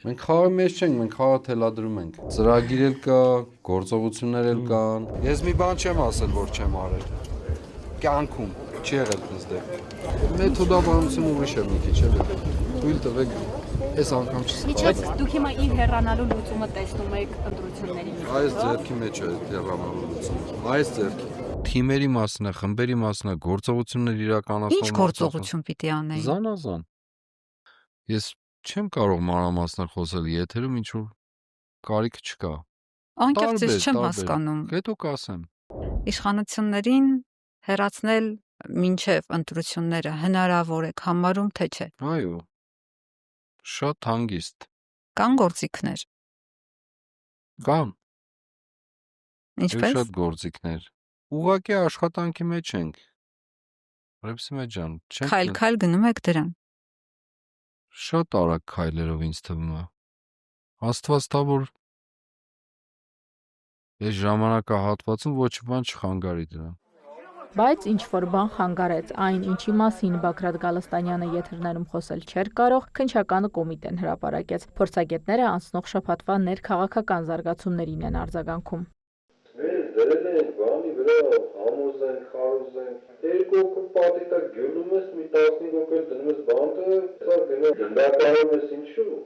Մենք խաղի մեջ չենք, մենք խաղը թելադրում ենք։ Ծրագիր էլ կա, գործողություններ էլ կան։ Ես մի բան չեմ ասել, որ չեմ արել։ Կյանքում չի եղել ինձ դեպք։ Մեթոդաբանությունը ուրիշ է մի քիչ էլ։ Թույլ տվեք, այս անգամ չսպասեք։ Միջոց դուք հիմա իր հեռանալու լուծումը տեսնում եք ընտրությունների մեջ։ Այս ձեռքի մեջ է հեռանալու լուծումը։ Այս ձեռքի։ Թիմերի մասն է, խմբերի մասն է, գործողություններ իրականացնող։ Ինչ գործողություն պիտի անեի։ Զանազան։ Ես չեմ կարող մանրամասներ խոսել, եթերում ինչ որ կարիք չկա։ Անկեղծ ես չեմ հասկանում։ Հետո կասեմ։ Իշխանություններին հեռացնել մինչև ընտրությունները հնարավոր է համարում, թե չէ։ Այո։ Շատ հանգիստ։ Կան գործիքներ։ Կան։ Ինչպես։ Շատ գործիքներ։ Ուղղակի աշխատանքի մեջ ենք։ Ռեպսիմե ջան, չենք։ Քայլ-քայլ գնում եք դրան։ Շատ արագ քայլերով ինձ թվում է։ Աստված տա որ այս ժամանակահատվածում ոչ բան չխանգարի դրան։ Բայց ինչ-որ բան խանգարեց այն, ինչի մասին Բագրատ Գալստանյանը եթերներում խոսել չէր կարող, քննչական կոմիտեն հրապարակեց։ Փորձագետները անցնող շաբաթվա ներքաղաքական զարգացումներին են արձագանքում։ Մենք դրել ենք բանի վրա, համոզենք, խարոզենք։ Երկու հոգու պատի տակ գնում ես, մի 15 հոգու դնում ես բանտը, սա գնում գնդակարում ես ինչու։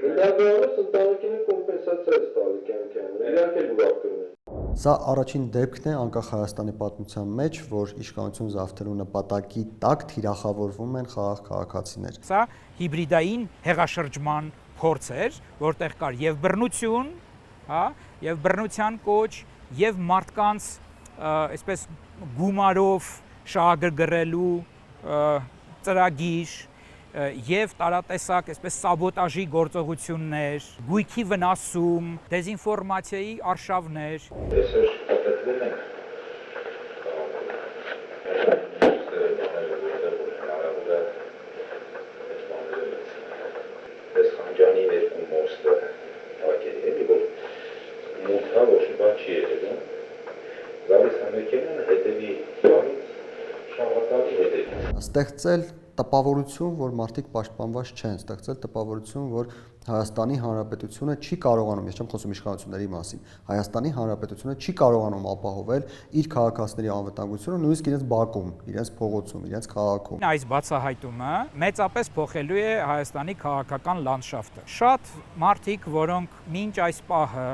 Գնդակարում ես ընտանիքին կոմպենսացիա ես տալի կյանքյան, իրանք էլ ուրախ կրում են։ Սա առաջին դեպքն է անկախ Հայաստանի պատմության մեջ, որ իշխանություն զավթելու նպատակի տակ թիրախավորվում են խաղաղ քաղաքացիներ։ Սա հիբրիդային հեղաշրջման փորձ էր, որտեղ կար եւ բռնություն, հա, եւ բռնության կոչ, եւ մարդկանց այսպես գումարով շահագրգռելու ծրագիր եւ տարատեսակ այսպես սաբոտաժի գործողություններ, գույքի վնասում, դեզինֆորմացիայի արշավներ։ Այսօր շփոթվել ենք։ Այս խանջանի ներքո մոստը ակել է, որ մութա ոչ մի բան չի եղել։ Գալիս ամերիկյանները հետևի բանից շահատալի հետևի։ Ստեղծել տպավորություն, որ մարդիկ պաշտպանված չեն, ստեղծել տպավորություն, որ Հայաստանի Հանրապետությունը չի կարողանում, ես չեմ խոսում իշխանությունների մասին, Հայաստանի Հանրապետությունը չի կարողանում ապահովել իր քաղաքացիների անվտանգությունը նույնիսկ իրենց բակում, իրենց փողոցում, իրենց քաղաքում։ Այս բացահայտումը մեծապես փոխելու է Հայաստանի քաղաքական լանդշաֆտը։ Շատ մարդիկ, որոնք մինչ այս պահը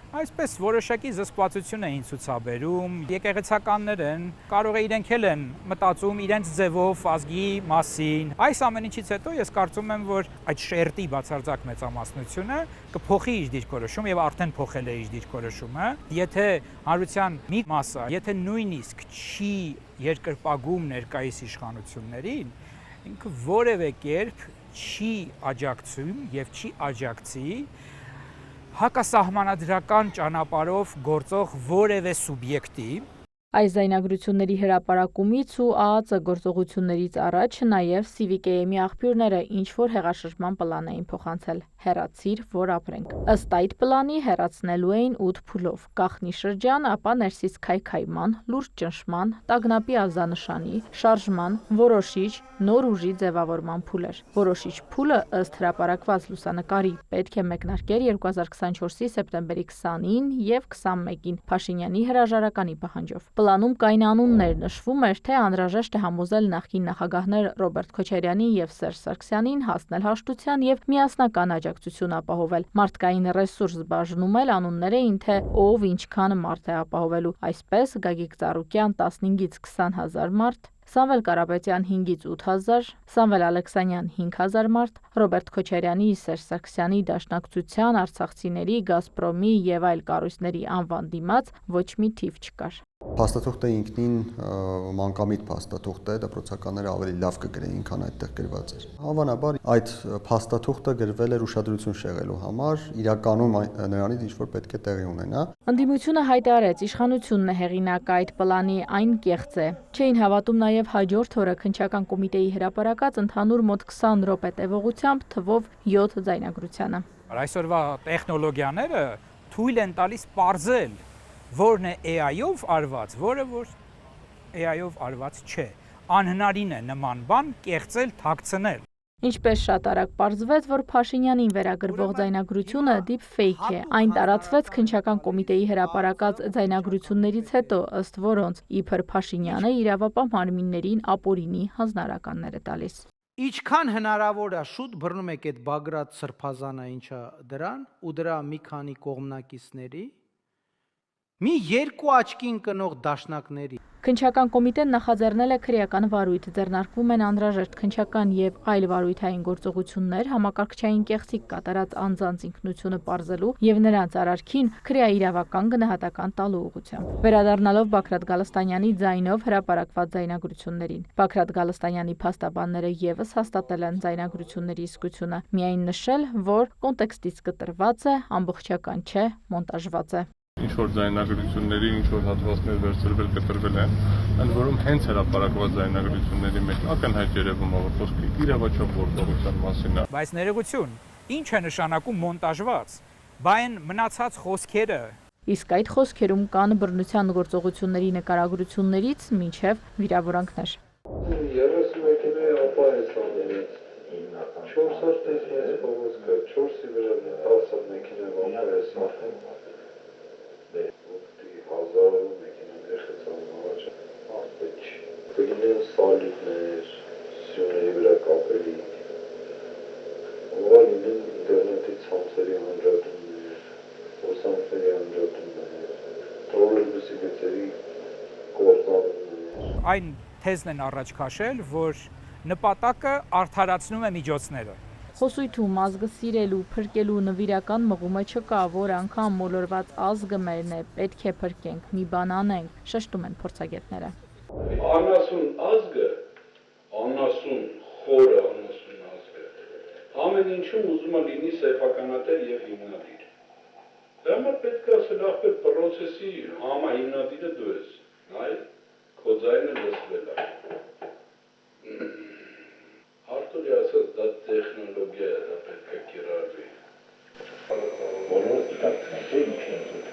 այսպես որոշակի զսպվածություն էին ցուցաբերում, եկեղեցականներ են, կարող է իրենք էլ են մտածում իրենց ձևով ազգի մասին։ Այս ամեն ինչից հետո ես կարծում եմ, որ այդ շերտի բացարձակ մեծամասնությունը կփոխի իր դիրքորոշումը եւ արդեն փոխել է իր դիրքորոշումը։ Եթե հանրության մի մասը, եթե նույնիսկ չի երկրպագում ներկայիս իշխանություններին, ինքը որևէ կերպ չի աջակցում եւ չի աջակցի հակասահմանադրական ճանապարհով գործող որևէ սուբյեկտի։ Այս զայնագրությունների հրապարակումից ու ԱԱԾ գործողություններից առաջ նաև CVKM-ի աղբյուրները ինչ-որ հեղաշրջման պլան էին փոխանցել։ Հեռացիր, որ ապրենք։ Ըստ այդ պլանի հեռացնելու էին 8 փուլով՝ գաղտնի շրջան, ապա ներսից քայքայման, լուրջ ճնշման, տագնապի ազդանշանի, շարժման, որոշիչ, նոր ուժի ձևավորման փուլեր։ Որոշիչ փուլը ըստ հրապարակված լուսանկարի պետք է մեկնարկեր 2024-ի սեպտեմբերի 20-ին եւ 21-ին Փաշինյանի հրաժարականի պահանջով։ Պլանում կային անուններ, նշվում էր, թե անհրաժեշտ է համոզել նախկին նախագահներ Ռոբերտ Քոչարյանին եւ Սերժ Սարգսյանին, հասնել հաշտության եւ միասնական աջակցություն ապահովել։ Մարդկային ռեսուրս բաժնումել անուններ էին, թե ով ինչքան մարդ է ապահովելու։ Այսպես Գագիկ Ծառուկյան 15-ից 20 հազար մարդ, Սամվել Կարապետյան 5-ից 8 հազար, Սամվել Ալեքսանյան 5 հազար մարդ, Ռոբերտ Քոչարյանի, Սերժ Սարգսյանի դաշնակցության, արցախցիների, Գազպրոմի եւ այլ կառույցների անվան դիմաց ոչ մի թիվ չկար։ Փաստաթուղթը ինքնին մանկամիտ փաստաթուղթ է, դպրոցականները ավելի լավ կգրեին, քան այդտեղ գրված էր։ Հավանաբար այդ փաստաթուղթը գրվել էր ուշադրություն շեղելու համար, իրականում նրանից ինչ-որ պետք է տեղի ունենա։ Ընդդիմությունը հայտարարեց, իշխանությունն է հեղինակ այդ պլանի, այն կեղծ է։ Չէին հավատում նաև հաջորդ օրը քննչական կոմիտեի հրապարակած ընդհանուր մոտ 20 րոպե տևողությամբ թվով 7 ձայնագրությանը։ Այսօրվա տեխնոլոգիաները թույլ են տալիս պարզել, որն է AI-ով արված, որը որ AI-ով արված չէ։ Անհնարին է նման բան կեղծել, թաքցնել։ Ինչպես շատ արագ պարզվեց, որ Փաշինյանին վերագրվող ձայնագրությունը deepfake է։ Այն տարածվեց քննչական կոմիտեի հրապարակած ձայնագրություններից հետո, ըստ որոնց իբր Փաշինյանը իրավապահ մարմիններին ապօրինի հանձնարարականներ է տալիս։ Ինչքան հնարավոր է շուտ բռնում եք այդ Բագրատ սրբազանը ինչա դրան ու դրա մի քանի կողմնակիցների մի երկու աչքի ընկնող դաշնակների Քննչական կոմիտեն նախաձեռնել է քրեական վարույթ, ձեռնարկվում են անհրաժեշտ քննչական եւ այլ վարույթային գործողություններ համակարգչային կեղծիք կատարած անձանց ինքնությունը պարզելու եւ նրանց արարքին քրեաիրավական գնահատական տալու ուղղությամբ։ Վերադառնալով Բաքրատ Գալստանյանի ձայնով հրապարակված ձայնագրություններին, Բաքրատ Գալստանյանի փաստաբանները եւս հաստատել են ձայնագրությունների իսկությունը, միայն նշել, որ կոնտեքստից կտրված է, ամբողջական չէ, մոնտաժված է։ Ինչ որ ձայնագրությունների, ինչ որ հատվածներ վերցրվել կտրվել են, ընդ որում հենց հրապարակված ձայնագրությունների մեջ ակնհայտ երևում է, որ խոսքը իրավաչափ գործողության մասին է։ Բայց ներողություն, ինչ է նշանակում մոնտաժված։ Բայն մնացած խոսքերը Իսկ այդ խոսքերում կան բռնության գործողությունների նկարագրություններից մինչև վիրավորանքներ։ 30 մեքենայի ապա է սաներից 4 հատ մեծ փողոցը 4-ի վրա 10 մեքենա ապա է սարքեն 1000 մեքենաներ խցան առաջ կլինեն սալիտներ սյուների վրա կապելի ով լինեն ինտերնետի ցանցերի անջատումներ ոսանքների անջատումներ տրոլեյբուսի գծերի կործանումներ այն թեզն են առաջ քաշել, որ նպատակը արդարացնում է միջոցները։ Խոսույթում ազգը սիրելու, փրկելու նվիրական մղումը չկա, որ անգամ մոլորված ազգը մերն է, պետք է փրկենք, մի բան անենք, շեշտում են փորձագետները։ Անասուն ազգը, անասուն խորը անասուն ազգը, ամեն ինչում ուզում է լինի սեփականատեր եւ հիմնադիր։ Դա համար պետք է ասել ախպեր պրոցեսի համահիմնադիրը դու ես, այ քո ձայնը լսվել է։ Արտուրի ասած դա տեխնոլոգիա է, դա պետք է կիրառվի։ Բոլորը դիտարկում են, ինչ են զուտ։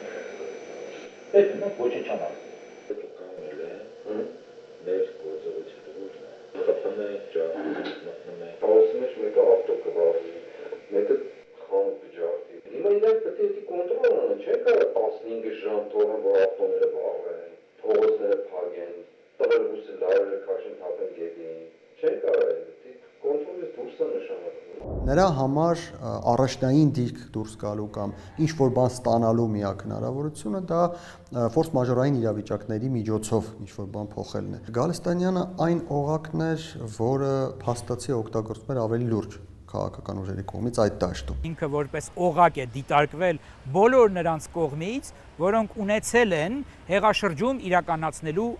Պետք է ոչինչ անել։ Պետք է կանել է, մեր գործողությունները։ Խփում են, ջահում են։ Տալսի մեջ մեկը ավտո կվարվի, մեկը խանութ կջարդի։ Հիմա իրենք պետք է կոնտրոլ անեն, չէ՞ կարող 15 ժամ թողեն, որ ավտոները վառվեն, փողոցները փակեն, տղերուկը լարերը քաշեն, թափեն գետին։ Չէ՞ կարող կոնտրոլից դուրս է նշանակում։ Նրա համար առաջնային դիրք դուրս գալու կամ ինչ որ բան ստանալու միակ հնարավորությունը դա ֆորս մաժորային իրավիճակների միջոցով ինչ որ բան փոխելն է։ Գալստանյանը այն օղակն էր, որը փաստացի օգտագործվում էր ավելի լուրջ քաղաքական ուժերի կողմից այդ դաշտում։ Ինքը որպես օղակ է դիտարկվել բոլոր նրանց կողմից, որոնք ունեցել են հեղաշրջում իրականացնելու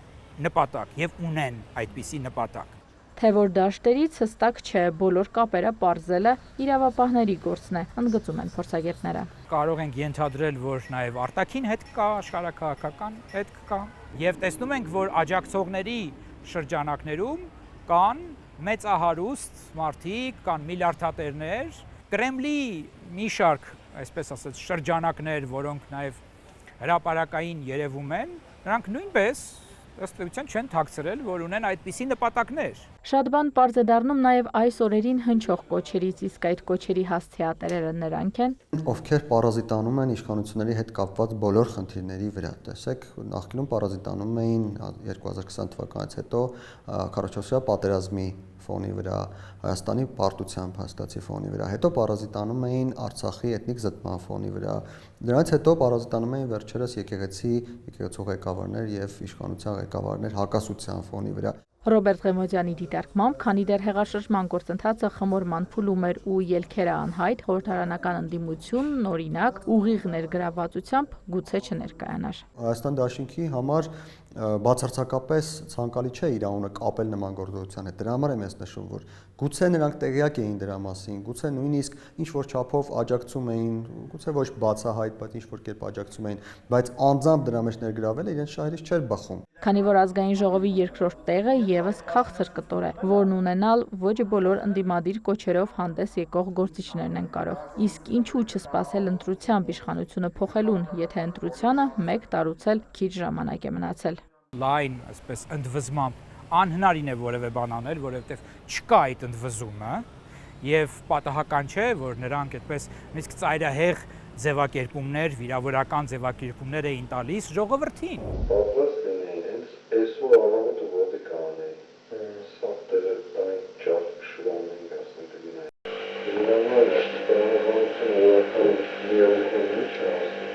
նպատակ եւ ունեն այդպիսի նպատակ։ Թե որ դաշտերից հստակ չէ, բոլոր կապերը պարզելը իրավապահների գործն է, ընդգծում են փորձագետները։ Կարող ենք ենթադրել, որ նաև արտաքին հետ կա, աշխարհակահաղական հետ կա, եւ տեսնում ենք, որ աջակցողների շրջանակներում կան մեծահարուստ մարդիկ, կան միլիարդատերներ, Կրեմլի մի շարք, այսպես ասած, շրջանակներ, որոնք նաև հրապարակային երևում են, նրանք նույնպես ըստ էության չեն թաքցրել, որ ունեն այդպիսի նպատակներ։ Շատ բան պարզ է դառնում նաև այս օրերին հնչող կոչերից, իսկ այդ կոչերի հասցեատերերը նրանք են, ովքեր պարազիտանում են իշխանությունների հետ կապված բոլոր խնդիրների վրա։ Տեսեք, նախկինում պարազիտանում էին 2020 թվականից հետո 44-րդ պատերազմի ֆոնի վրա, Հայաստանի պարտության փաստացի ֆոնի վրա, հետո պարազիտանում էին Արցախի էթնիկ զտման ֆոնի վրա, դրանից հետո պարազիտանում էին վերջերս եկեղեցու ղեկավարներ եւ իշխանության ղեկավարներ հակասության ֆոնի վրա։ Ռոբերտ Ղեմոդյանի դիտարկմամբ, քանի դեռ հեղաշրջման գործընթացը խմորման փուլում էր ու ելքերը անհայտ, խորհրդարանական ընդդիմությունն օրինակ ուղիղ ներգրավվածությամբ գուցե չներկայանար։ Հայաստան դաշինքի համար բացարձակապես ցանկալի չէ իր անունը կապել նման գործողության հետ։ Դրա համար եմ ես նշում, որ գուցե նրանք տեղյակ էին դրա մասին, գուցե նույնիսկ ինչ որ չափով աջակցում էին, գուցե ոչ բացահայտ, բայց ինչ որ կերպ աջակցում էին, բայց անձամբ դրա մեջ ներգրավելը իրենց շահերից չէր բխում։ Քանի որ ազգային ժողովի երկրորդ տեղը եւս քաղցր կտոր է, որն ունենալ ոչ բոլոր ընդդիմադիր կոչերով հանդես եկող գործիչներն են կարող։ Իսկ ինչու չսպասել ընտրությամբ իշխանությունը փոխելուն, եթե ընտրությանը 1 տարուց էլ քիչ ժամանակ է մնացել։ Լայն, այսպես ընդվզմամբ անհնարին է որևէ բան անել, որովհետև չկա այդ ընդվզումը, եւ պատահական չէ, որ նրանք այդպես իսկ ծայրահեղ ձևակերպումներ, վիրավորական ձևակերպումներ էին տալիս ժողովրդին։ Պատրաստ լինեին հենց այսօր առավոտը ոտի կանեին։ Սաղտերը տային ճարտ շուրանին ասեն դինային։ Իրանալ տրանսպորտացիոն օրակալ միավորների չասեն։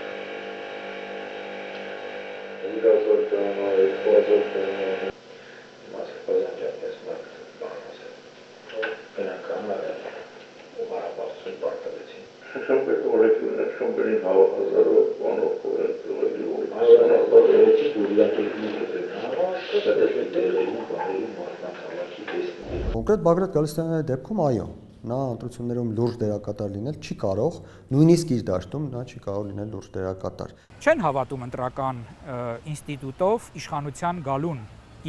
Ինգազոր տրանա, էկվազոր տրանա։ Մասկվազան ջատես մակս բանասը։ Բնական ու հարաբարձություն պարտավեցին։ Շոմբեր օրեկուներ, շոմբերին հավահազարով, բանով կորեն ծուղելի որ հասանապատերեցի դուրիակերնի Կոնկրետ Բագրատ Գալստյանի դեպքում այո, նա ընտրություններում լուրջ դերակատար լինել չի կարող, նույնիսկ իր դաշտում նա չի կարող լինել լուրջ դերակատար։ Չեն հավատում ընտրական ինստիտուտով իշխանության գալուն,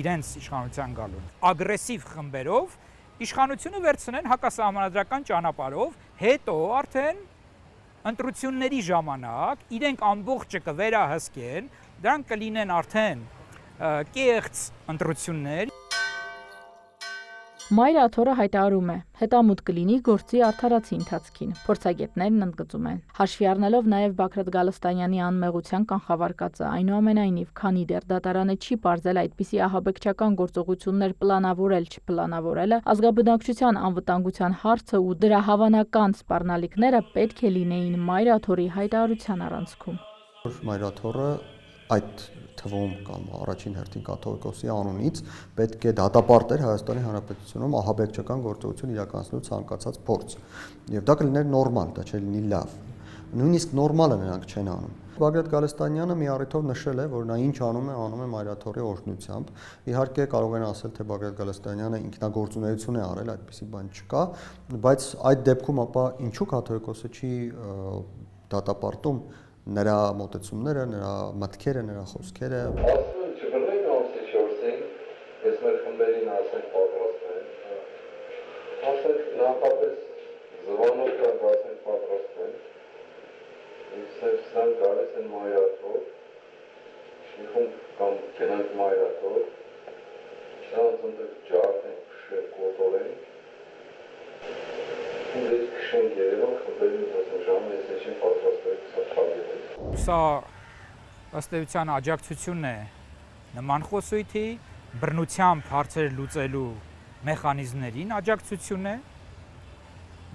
իրենց իշխանության գալուն։ Ագրեսիվ խմբերով իշխանությունը վերցնեն հակասահմանադրական ճանապարհով, հետո արդեն ընտրությունների ժամանակ իրենք ամբողջը կվերահսկեն, դրանք կլինեն արդեն կեղծ ընտրություններ։ Մայրաթորը հայտարարում է, հետամուտ կլինի գործի արդարացի ընթացքին, փորձագետներն ընդգծում են։ Հաշվի առնելով նաև Բագրատ Գալստանյանի անմեղության կանխավարկածը, այնուամենայնիվ, քանի դեռ դատարանը չի պարզել այդպիսի ահաբեկչական գործողություններ պլանավորել չպլանավորելը, ազգաբնակչության անվտանգության հարցը ու դրա հավանական սպառնալիքները պետք է լինեին Մայրաթորի հայտարարության առանցքում։ Մայրաթորը այդ թվում կամ առաջին հերթին կաթողիկոսի անունից պետք է դատապարտեր Հայաստանի Հանրապետությունում ահաբեկչական գործողություն իրականացնելու ցանկացած փորձ։ Եվ դա կլիներ նորմալ, դա չէ լինի լավ։ Նույնիսկ նորմալը նրանք չեն անում։ Բագրատ Գալստանյանը մի առիթով նշել է, որ նա ինչ անում է Մայրաթորի օրհնությամբ։ Իհարկե կարող են ասել, թե Բագրատ Գալստանյանը ինքնագործունեություն է արել, այդպիսի բան չկա, բայց այդ դեպքում ապա ինչու կաթողիկոսը չի դատապարտում նրա մոտեցումները, նրա մտքերը, նրա խոսքերը։ Ասում եմ չբռնենք ամսի 4-ին, ես մեր խմբերին ասենք պատրաստվեն։ Ասենք նախապես զվանով կան ասենք պատրաստվեն։ Իսկ սրանք գալիս են Մայրաթոր, շիխում կամ գնանք Մայրաթոր, սրանց ընդեղ ջարդ են, քշել, կոտորեն։ Ու քշենք Երևան, խմբերին ասենք ժամը ես էջին պատրաստվեք, սա թագետ է։ Սա ըստ էության աջակցությունն է նման խոսույթի, բռնությամբ հարցեր լուծելու մեխանիզմներին աջակցություն է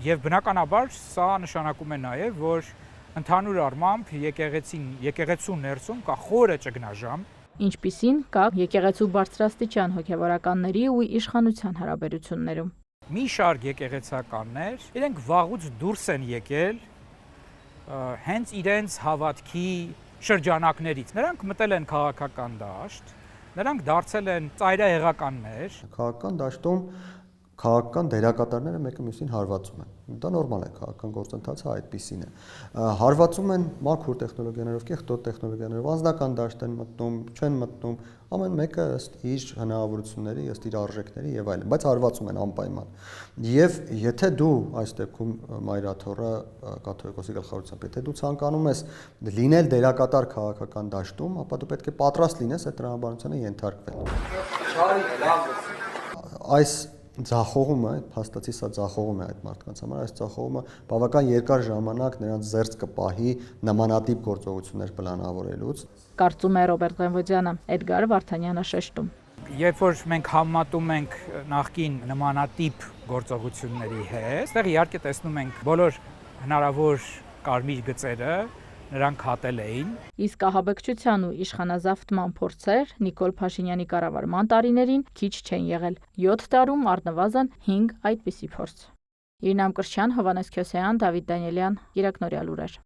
եւ բնականաբար սա նշանակում է նաեւ, որ ընդհանուր առմամբ եկեղեցու ներսում կա խորը ճգնաժամ, ինչպիսին կա եկեղեցու բարձրաստիճան հոգևորականների ու իշխանության հարաբերություններում։ Մի շարք եկեղեցականներ իրենք վաղուց դուրս են եկել հենց իրենց հավատքի շրջանակներից։ Նրանք մտել են քաղաքական դաշտ, նրանք դարձել են ծայրահեղականներ։ Քաղաքական դաշտում քաղաքական դերակատարները մեկը մյուսին հարվածում են։ Դա նորմալ է, քաղաքական գործընթացը այդպիսին է։ Հարվածում են մաքուր տեխնոլոգիաներով, կեղտոտ տեխնոլոգիաներով, անձնական դաշտ են մտնում, չեն մտնում, ամեն մեկը ըստ իր հնարավորությունների, ըստ իր արժեքների եւ այլն, բայց հարվածում են անպայման։ Եվ եթե դու այս դեպքում Մայրաթորը կաթողիկոսի գլխավորությամբ, եթե դու ցանկանում ես լինել դերակատար քաղաքական դաշտում, ապա դու պետք է պատրաստ լինես այդ տրամաբանությանը ենթարկվել։ Այս ձախողումը, փաստացի սա ձախողում է այդ մարդկանց համար, այս ձախողումը բավական երկար ժամանակ նրանց զերծ կպահի նմանատիպ գործողություններ պլանավորելուց։ Կարծում է Ռոբերտ Ղենվոդյանը, Էդգար Վարդանյանը շեշտում։ Երբ որ մենք համատում ենք նախկին նմանատիպ գործողությունների հետ, այստեղ իհարկե տեսնում ենք բոլոր հնարավոր կարմիր գծերը, նրանք հատել էին։ Իսկ ահաբեկչության ու իշխանազավթման փորձեր Նիկոլ Փաշինյանի կառավարման տարիներին քիչ չեն եղել։ 7 տարում առնվազն 5 այդպիսի փորձ։ Իրինամ Կրչյան, Հովհաննես Քյոսեյան, Դավիթ Դանիելյան, Երակնորյալ լուրեր։